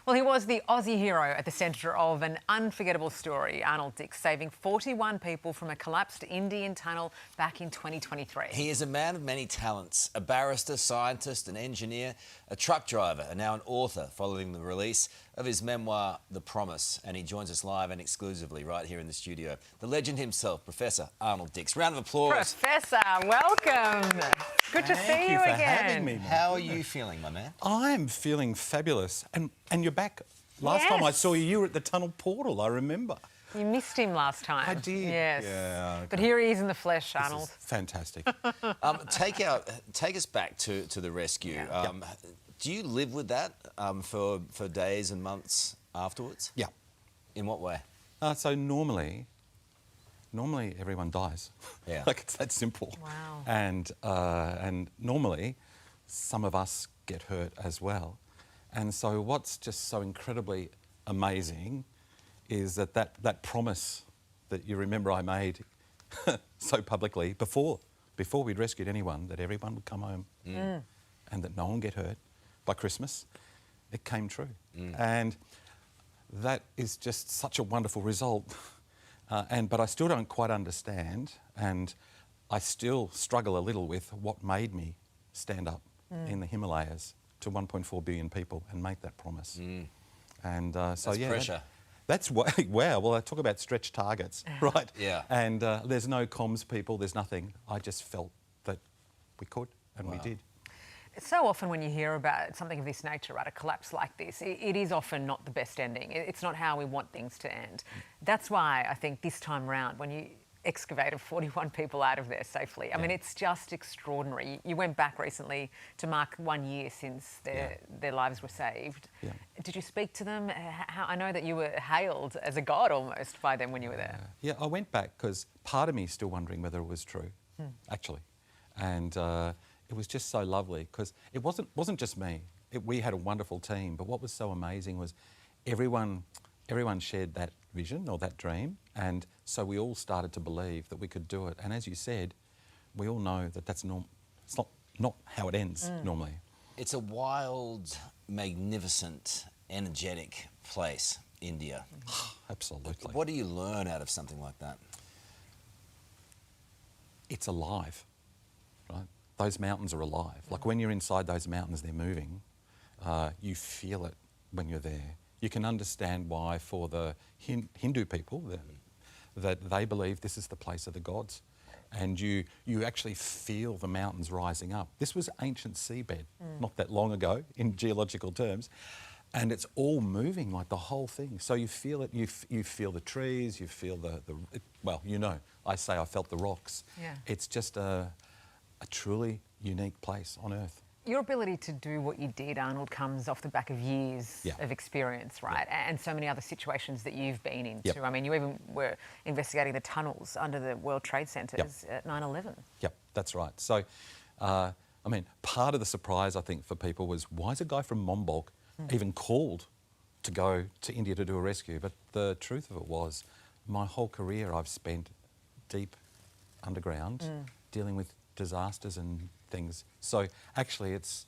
Well, he was the Aussie hero at the centre of an unforgettable story, Arnold Dix, saving 41 people from a collapsed Indian tunnel back in 2023. He is a man of many talents, a barrister, scientist, an engineer, a truck driver, and now an author following the release of his memoir, The Promise. And he joins us live and exclusively right here in the studio. The legend himself, Professor Arnold Dix. Round of applause. Professor, welcome. Good to see you for again. having me, How are you feeling, my man? I'm feeling fabulous. And you're back. Last time I saw you, you were at the tunnel portal, I remember. You missed him last time. I did. Yes. Yeah, okay. But here he is in the flesh, Arnold. Fantastic. Take us back to the rescue. Yeah. Do you live with that for days and months afterwards? Yeah. In what way? So normally everyone dies. Yeah. Like, it's that simple. Wow. And normally some of us get hurt as well. And so what's just so incredibly amazing is that promise that you remember I made so publicly before we'd rescued anyone, that everyone would come home and that no one would get hurt by Christmas, it came true. And that is just such a wonderful result. But I still don't quite understand, and I still struggle a little with what made me stand up in the Himalayas to 1.4 billion people and make that promise. And so, That's yeah. pressure. That's why, wow, well, I talk about stretch targets, right? Yeah. And there's no comms people, there's nothing. I just felt that we could, and we did. So often when you hear about something of this nature, right, a collapse like this, it is often not the best ending. It's not how we want things to end. That's why I think this time round, when you excavated 41 people out of there safely, I mean, it's just extraordinary. You went back recently to mark 1 year since their lives were saved. Yeah. Did you speak to them? I know that you were hailed as a god almost by them when you were there. Yeah, I went back because part of me is still wondering whether it was true, actually. And it was just so lovely because it wasn't just me. We had a wonderful team, but what was so amazing was everyone shared that vision or that dream, and so we all started to believe that we could do it. And as you said, we all know that it's not how it ends normally. It's a wild, magnificent, energetic place, India. Absolutely. What do you learn out of something like that? It's alive, right? Those mountains are alive. Like when you're inside those mountains, they're moving. You feel it when you're there. You can understand why for the Hindu people that they believe this is the place of the gods. And you actually feel the mountains rising up. This was ancient seabed, not that long ago in geological terms. And it's all moving, like the whole thing. So you feel it, you feel the trees, you feel well, you know, I say I felt the rocks. Yeah. It's just a truly unique place on Earth. Your ability to do what you did, Arnold, comes off the back of years of experience, right? And so many other situations that you've been into. I mean, you even were investigating the tunnels under the World Trade Centers at 9/11. Yep, that's right. So, I mean, part of the surprise, I think, for people was, why is a guy from Mombog even called to go to India to do a rescue? But the truth of it was, my whole career I've spent deep underground dealing with disasters and things. So actually it's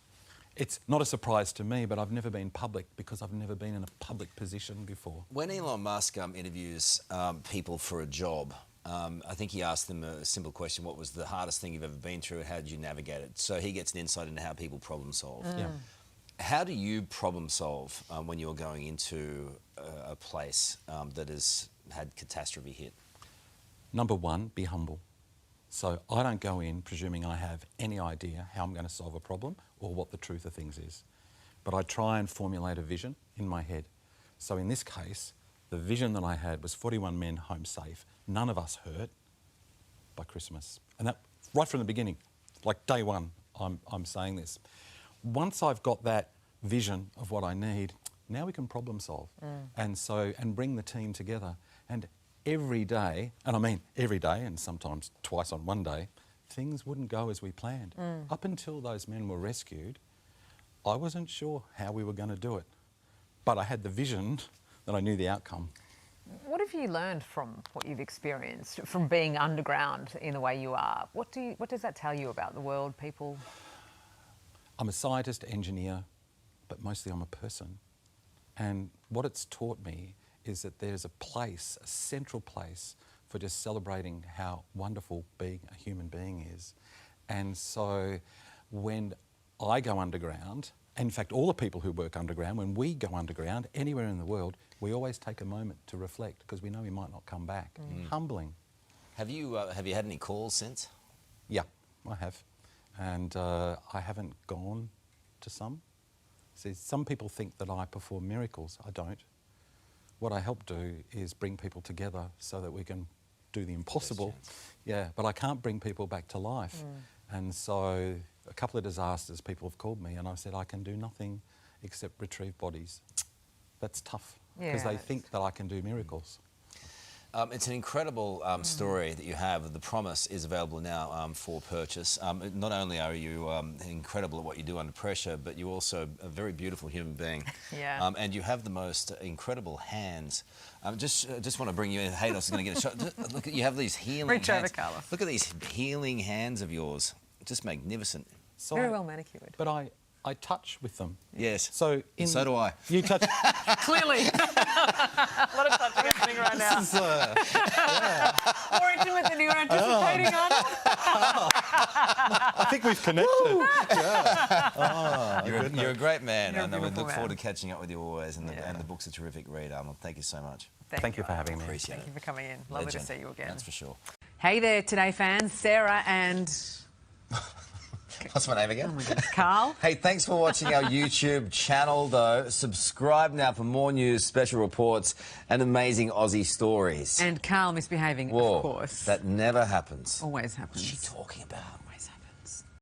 not a surprise to me, but I've never been public because I've never been in a public position before. When Elon Musk interviews people for a job, I think he asked them a simple question: what was the hardest thing you've ever been through? How did you navigate it? So he gets an insight into how people problem solve. Yeah. How do you problem solve when you're going into a place that has had catastrophe hit? Number one, be humble. So I don't go in presuming I have any idea how I'm going to solve a problem or what the truth of things is. But I try and formulate a vision in my head. So in this case, the vision that I had was 41 men home safe, none of us hurt by Christmas. And that, right from the beginning, like day one, I'm saying this. Once I've got that vision of what I need, now we can problem solve. And bring the team together. And every day, and I mean every day and sometimes twice on one day, things wouldn't go as we planned. Up until those men were rescued, I wasn't sure how we were going to do it. But I had the vision that I knew the outcome. What have you learned from what you've experienced, from being underground in the way you are? What does that tell you about the world, people? I'm a scientist, engineer, but mostly I'm a person. And what it's taught me is that there's a place, a central place, for just celebrating how wonderful being a human being is. And so when I go underground, in fact all the people who work underground, when we go underground anywhere in the world, we always take a moment to reflect because we know we might not come back. Humbling. Have you had any calls since? Yeah, I have. And I haven't gone to some. See, some people think that I perform miracles. I don't. What I help do is bring people together so that we can do the impossible. Yeah, but I can't bring people back to life. And so a couple of disasters, people have called me and I've said I can do nothing except retrieve bodies. That's tough because they think that I can do miracles. It's an incredible story that you have. The Promise is available now for purchase. Not only are you incredible at what you do under pressure, but you're also a very beautiful human being. Yeah. And you have the most incredible hands. Just want to bring you in. Haydos is going to get a shot. Just, look, you have these healing Reach hands. over, Carlos. Look at these healing hands of yours. Just magnificent. So Very well manicured. But I touch with them. Yes. So do I. You touch. Clearly. A lot of touching happening right now. This is, More intimate than you were anticipating, Arnold. I think we've connected. You're a great man, You're a and we beautiful look forward to man. catching up with you always. And the book's a terrific read, Arnold. Thank you so much. Thank you for having me. Appreciate Thank it. you for coming in. Lovely Legend. to see you again. That's for sure. Hey there, Today fans. Sarah and What's my name again? oh my God, Carl. Hey, thanks for watching our YouTube channel, though. Subscribe now for more news, special reports, and amazing Aussie stories. And Carl misbehaving, Whoa, of course. that never happens. always happens. What's she talking about? Always happens.